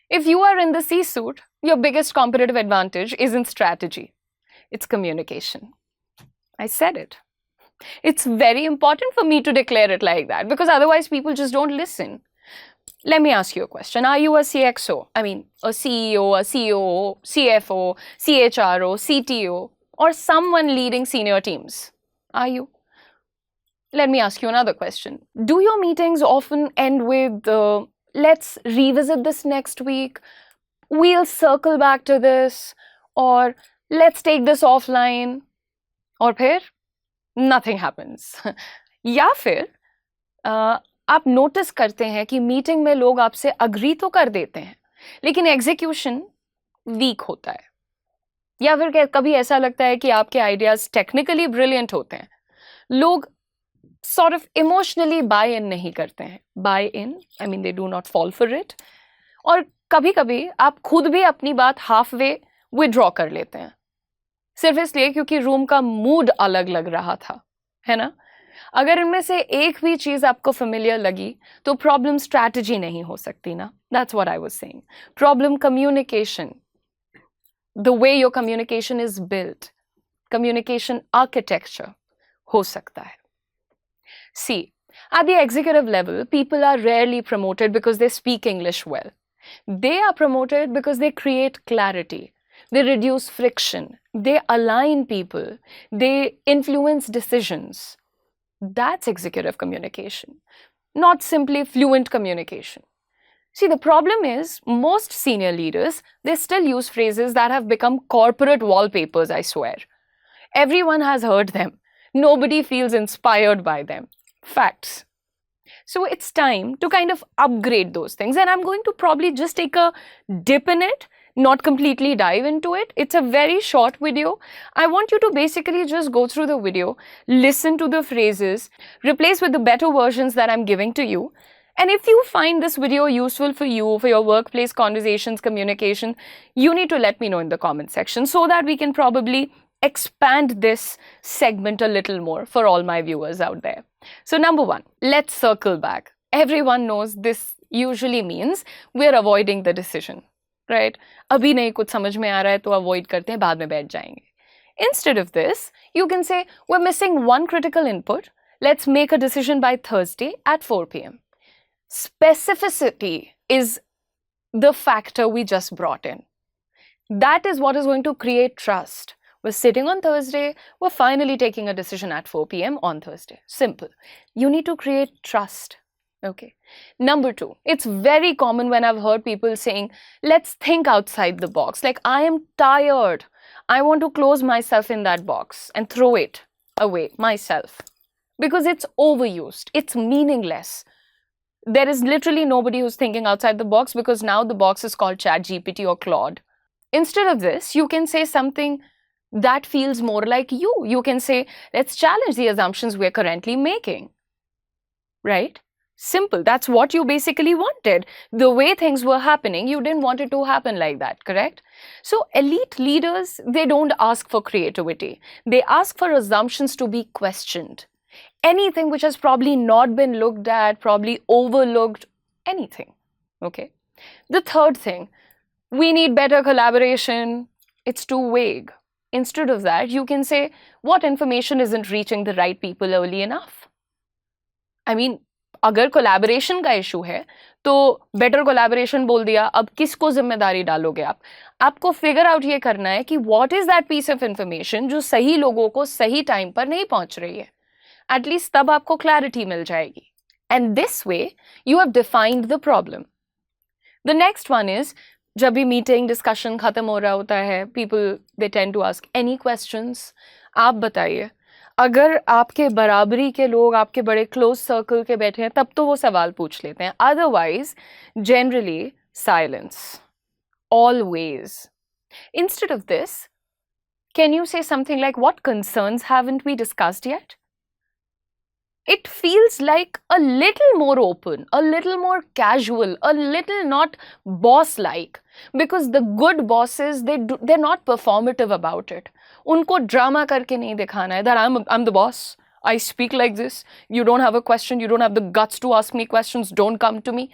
If you are in the C-suite, your biggest competitive advantage isn't strategy, it's communication. I said it. It's very important for me to declare it like that because otherwise people just don't listen. Let me ask you a question. Are you a CXO? I mean, a CEO, a COO, CFO, CHRO, CTO, or someone leading senior teams? Are you? Let me ask you another question. Do your meetings often end with, let's revisit this next week, we'll circle back to this, or let's take this offline, और फिर nothing happens? या फिर आप notice करते हैं कि meeting में लोग आपसे अग्री तो कर देते हैं लेकिन एग्जीक्यूशन वीक होता है, या फिर कभी ऐसा लगता है कि आपके आइडियाज टेक्निकली ब्रिलियंट होते हैं, लोग sort of emotionally buy in नहीं करते हैं. Buy in, I mean they do not fall for it. और कभी कभी आप खुद भी अपनी बात हाफ वे विड्रॉ कर लेते हैं सिर्फ इसलिए क्योंकि रूम का मूड अलग लग रहा था, है ना? अगर इनमें से एक भी चीज आपको फेमिलियर लगी तो प्रॉब्लम स्ट्रैटेजी नहीं हो सकती ना. That's what I was saying. Problem communication, the way your communication is built, communication architecture हो सकता है. See, at the executive level, people are rarely promoted because they speak English well. They are promoted because they create clarity. They reduce friction. They align people. They influence decisions. That's executive communication, not simply fluent communication. See, the problem is most senior leaders, they still use phrases that have become corporate wallpapers, I swear. Everyone has heard them. Nobody feels inspired by them. Facts. So it's time to kind of upgrade those things, and I'm going to probably just take a dip in it, not completely dive into it. It's a very short video. I want you to basically just go through the video, listen to the phrases, replace with the better versions that I'm giving to you. And if you find this video useful for you, for your workplace conversations, communication, you need to let me know in the comment section so that we can probably expand this segment a little more for all my viewers out there. So number one, let's circle back. Everyone knows this usually means we're avoiding the decision, right? अभी नहीं कुछ समझ में आ रहा है तो avoid करते हैं, बाद में बैठ जाएंगे. Instead of this, you can say we're missing one critical input. Let's make a decision by Thursday at 4 p.m. Specificity is the factor we just brought in. That is what is going to create trust. We're sitting on Thursday, we're finally taking a decision at 4 p.m. on Thursday. Simple. You need to create trust. Okay. Number two, it's very common when I've heard people saying, let's think outside the box. Like, I am tired. I want to close myself in that box and throw it away myself because it's overused. It's meaningless. There is literally nobody who's thinking outside the box because now the box is called ChatGPT or Claude. Instead of this, you can say something that feels more like you. You can say, let's challenge the assumptions we're currently making. Right? Simple. That's what you basically wanted. The way things were happening, you didn't want it to happen like that, correct? So elite leaders, they don't ask for creativity. They ask for assumptions to be questioned. Anything which has probably not been looked at, probably overlooked, anything. Okay? The third thing, we need better collaboration. It's too vague. Instead of that, you can say, what information isn't reaching the right people early enough? I mean, अगर collaboration का issue है, तो better collaboration बोल दिया, अब किसको जिम्मेदारी डालोगे आप? आपको figure out ये करना है कि what is that piece of information जो सही लोगों को सही time पर नहीं पहुंच रही है. At least तब आपको clarity मिल जाएगी. And this way, you have defined the problem. The next one is, जब भी मीटिंग डिस्कशन खत्म हो रहा होता है, people they tend to ask any questions. आप बताइए, अगर आपके बराबरी के लोग आपके बड़े क्लोज सर्कल के बैठे हैं तब तो वो सवाल पूछ लेते हैं. Otherwise generally silence always. Instead of this, can you say something like what concerns haven't we discussed yet? It feels like a little more open, a little more casual, a little not boss-like. Because the good bosses, they're not performative about it. उनको drama करके नहीं दिखाना है that I'm the boss. I speak like this. You don't have a question. You don't have the guts to ask me questions. Don't come to me.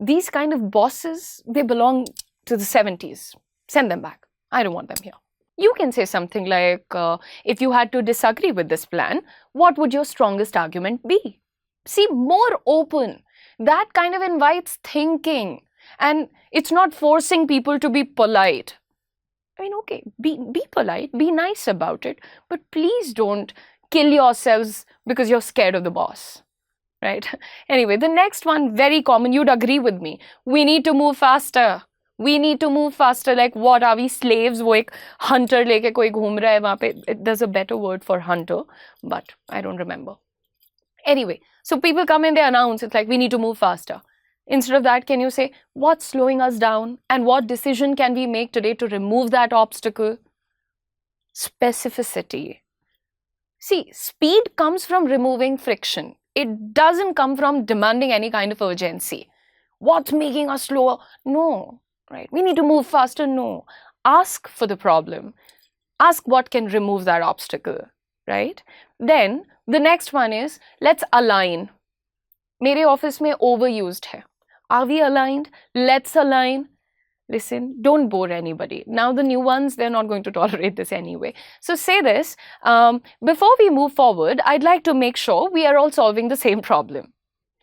these kind of bosses, they belong to the 70s. Send them back. I don't want them here. You can say something like, if you had to disagree with this plan, what would your strongest argument be? See, more open. That kind of invites thinking. And it's not forcing people to be polite. I mean, okay, be polite, be nice about it, but please don't kill yourselves because you're scared of the boss, right? Anyway, the next one, very common, you'd agree with me. We need to move faster. We need to move faster. Like, what are we, slaves? वो एक hunter लेके कोई घूम रहा है वहाँ पे. There's a better word for hunter, but I don't remember. Anyway, so people come and they announce, it's like, we need to move faster. Instead of that, can you say, what's slowing us down and what decision can we make today to remove that obstacle? Specificity. See, speed comes from removing friction. It doesn't come from demanding any kind of urgency. What's making us slower? No, right? We need to move faster? No. Ask for the problem. Ask what can remove that obstacle, right? Then the next one is, let's align. मेरे office में overused है. Are we aligned? Let's align. Listen, don't bore anybody. Now the new ones, they're not going to tolerate this anyway. So say this, before we move forward, I'd like to make sure we are all solving the same problem.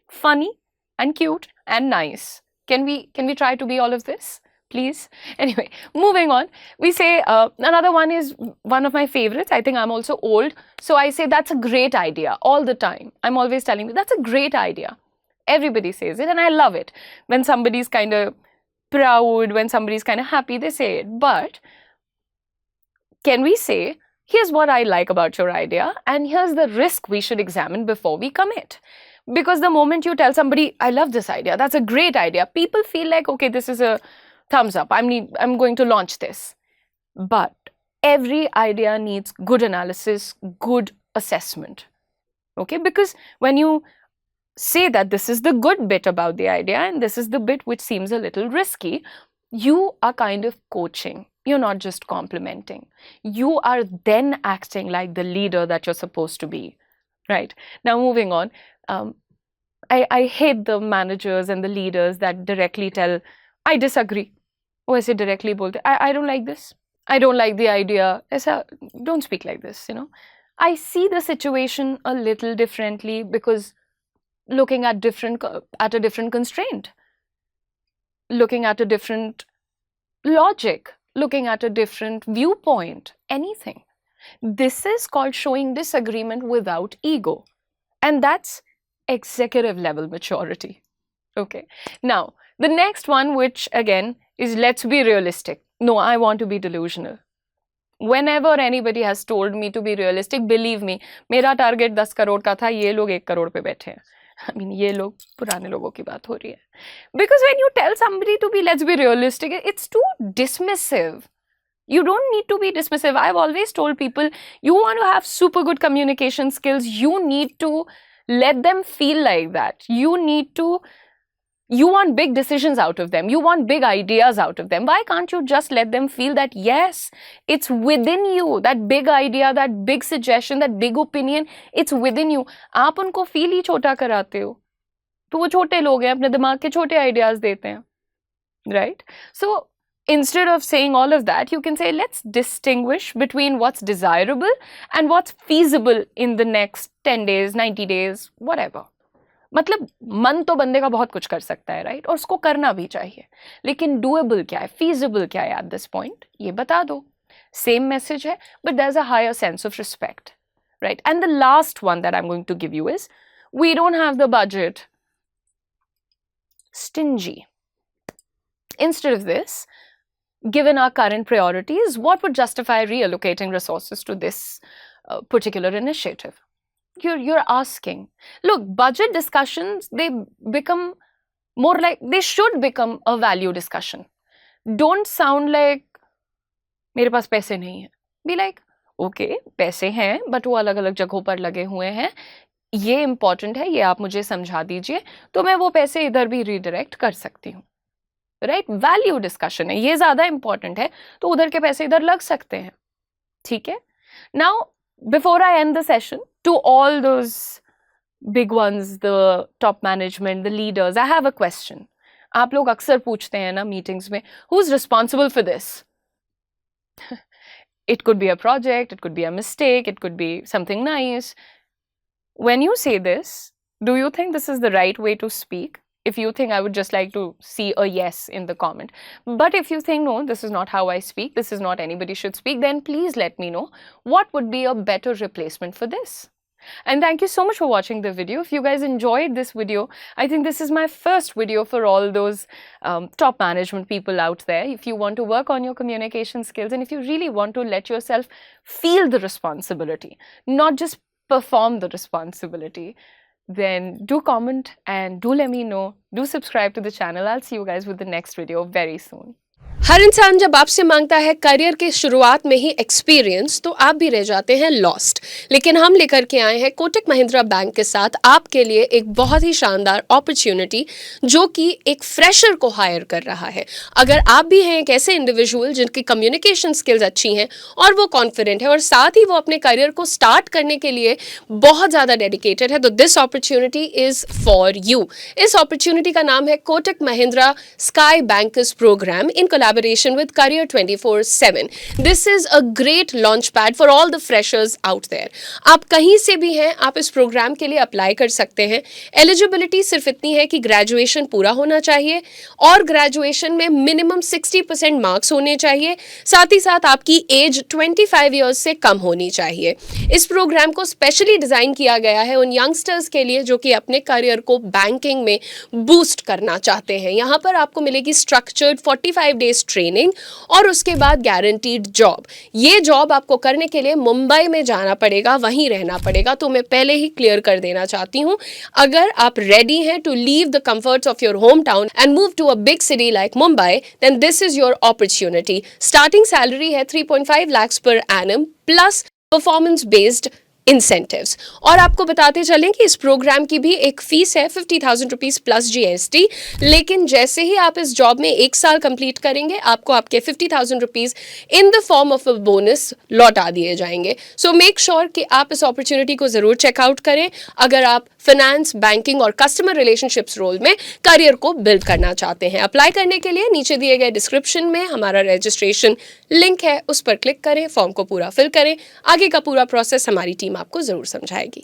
Funny and cute and nice. Can we try to be all of this? Please. Anyway, moving on. We say, another one is one of my favorites. I think I'm also old. So I say, that's a great idea all the time. I'm always telling you, that's a great idea. Everybody says it and I love it. When somebody's kind of proud, when somebody's kind of happy, they say it. But can we say, here's what I like about your idea and here's the risk we should examine before we commit. Because the moment you tell somebody, I love this idea, that's a great idea, people feel like, okay, this is a thumbs up, I'm going to launch this. But every idea needs good analysis, good assessment. Okay, because when you say that this is the good bit about the idea and this is the bit which seems a little risky, you are kind of coaching. You're not just complimenting. You are then acting like the leader that you're supposed to be, right? Now, moving on, I hate the managers and the leaders that directly tell, I disagree. Or ऐसे directly बोलते, I don't like this. I don't like the idea. ऐसा, don't speak like this, you know. I see the situation a little differently because looking at a different constraint, looking at a different logic, looking at a different viewpoint, anything. This is called showing disagreement without ego. And that's executive level maturity. Okay. Now, the next one, which again is, let's be realistic. No, I want to be delusional. Whenever anybody has told me to be realistic, believe me, मेरा target 10 crore का था, ये लोग 1 crore पे बैठे हैं. I mean, ये लोग पुराने लोगों की बात हो रही है. Because when you tell somebody to be, let's be realistic, it's too dismissive. You don't need to be dismissive. I've always told people, you want to have super good communication skills, you need to let them feel like that. You want big decisions out of them. You want big ideas out of them. Why can't you just let them feel that, yes, it's within you, that big idea, that big suggestion, that big opinion, it's within you. आप उनको feel ही छोटा कराते हो. तो वो छोटे लोग हैं, अपने दिमाग के छोटे ideas देते हैं. Right? So, instead of saying all of that, you can say, let's distinguish between what's desirable and what's feasible in the next 10 days, 90 days, whatever. मतलब मन तो बंदे का बहुत कुछ कर सकता है, राइट? और उसको करना भी चाहिए, लेकिन डूएबल क्या है, फीजिबल क्या है एट दिस पॉइंट, ये बता दो. सेम मैसेज है, but there is a higher sense of respect, right? And the last one that I am going to give you is, we don't have the budget. Stingy. Instead of this, given our current priorities, what would justify reallocating resources to this particular initiative? You're asking. Look, budget discussions, they become more like, they should become a value discussion. Don't sound like, मेरे पास पैसे नहीं है. Be like, okay, पैसे हैं, but वो अलग अलग जगहों पर लगे हुए हैं. ये important है, ये आप मुझे समझा दीजिए, तो मैं वो पैसे इधर भी redirect कर सकती हूँ. Right? Value discussion है, ये ज़्यादा important है, तो उधर के पैसे इधर लग सकते हैं. ठीक है? Now, before I end the session, to all those big ones, the top management, the leaders, I have a question. आप लोग अक्सर पूछते हैं ना मीटिंग्स में, who is responsible for this? It could be a project, it could be a mistake, it could be something nice. When you say this, do you think this is the right way to speak? If you think, I would just like to see a yes in the comment. But if you think, no, this is not how I speak, this is not anybody should speak, then please let me know what would be a better replacement for this. And thank you so much for watching the video. If you guys enjoyed this video, I think this is my first video for all those top management people out there. If you want to work on your communication skills and if you really want to let yourself feel the responsibility, not just perform the responsibility, then do comment and do let me know. Do subscribe to the channel. I'll see you guys with the next video very soon. हर इंसान जब आपसे मांगता है career के शुरुआत में ही experience तो आप भी रह जाते हैं लॉस्ट। लेकिन हम लेकर के आए हैं कोटक महिंद्रा बैंक के साथ आपके लिए एक बहुत ही शानदार अपॉर्चुनिटी जो कि एक फ्रेशर को हायर कर रहा है। अगर आप भी हैं एक ऐसे इंडिविजुअल जिनकी कम्युनिकेशन स्किल्स अच्छी हैं और वो कॉन्फिडेंट है और साथ ही वो अपने करियर को स्टार्ट करने के लिए बहुत ज़्यादा डेडिकेटेड है, तो this opportunity is for you. इस अपॉर्चुनिटी का नाम है Kotak Mahindra sky bankers programme in collaboration with Career 24/7. This is a great launch pad for all the freshers out there. आप कहीं से भी हैं, आप इस प्रोग्राम के लिए अप्लाई कर सकते हैं। एलिजिबिलिटी सिर्फ इतनी है कि ग्रेजुएशन पूरा होना चाहिए और ग्रेजुएशन में मिनिमम 60% मार्क्स होने चाहिए, साथ ही साथ आपकी एज 25 ईयर्स से कम होनी चाहिए। इस प्रोग्राम को स्पेशली डिज़ाइन किया गया है उन यंगस्टर्स के लिए जो कि अपने करियर को बैंकिंग में बूस्ट करना चाहते हैं। यहाँ पर आपको मिलेगी स्ट्रक्चर्ड 45 डेज ट्रेनिंग और उसके बाद गारंटीड जॉब। ये जॉब आपको करने के लिए मुंबई में जाना पड़ेगा, वहीं रहना पड़ेगा। तो मैं पहले ही क्लियर कर देना चाहती हूँ, अगर आप रेडी हैं to leave the comforts of your home town and move to a big city like Mumbai, then this is your opportunity. Starting salary है 3.5 lakhs per annum plus performance based incentives. और आपको बताते चलें कि इस प्रोग्राम की भी एक फीस है 50,000 रुपीज़ प्लस GST। लेकिन जैसे ही आप इस जॉब में 1 साल कंप्लीट करेंगे आपको आपके 50,000 rupees in the form of a bonus लौटा दिए जाएंगे। सो मेक श्योर कि आप इस अपॉर्चुनिटी को ज़रूर चेकआउट करें अगर आप फाइनेंस, बैंकिंग और कस्टमर रिलेशनशिप्स रोल में करियर को बिल्ड करना चाहते हैं। अप्लाई करने के लिए नीचे दिए गए डिस्क्रिप्शन में हमारा रजिस्ट्रेशन लिंक है, उस पर क्लिक करें, फॉर्म को पूरा फिल करें। आगे का पूरा प्रोसेस हमारी टीम आपको ज़रूर समझाएगी।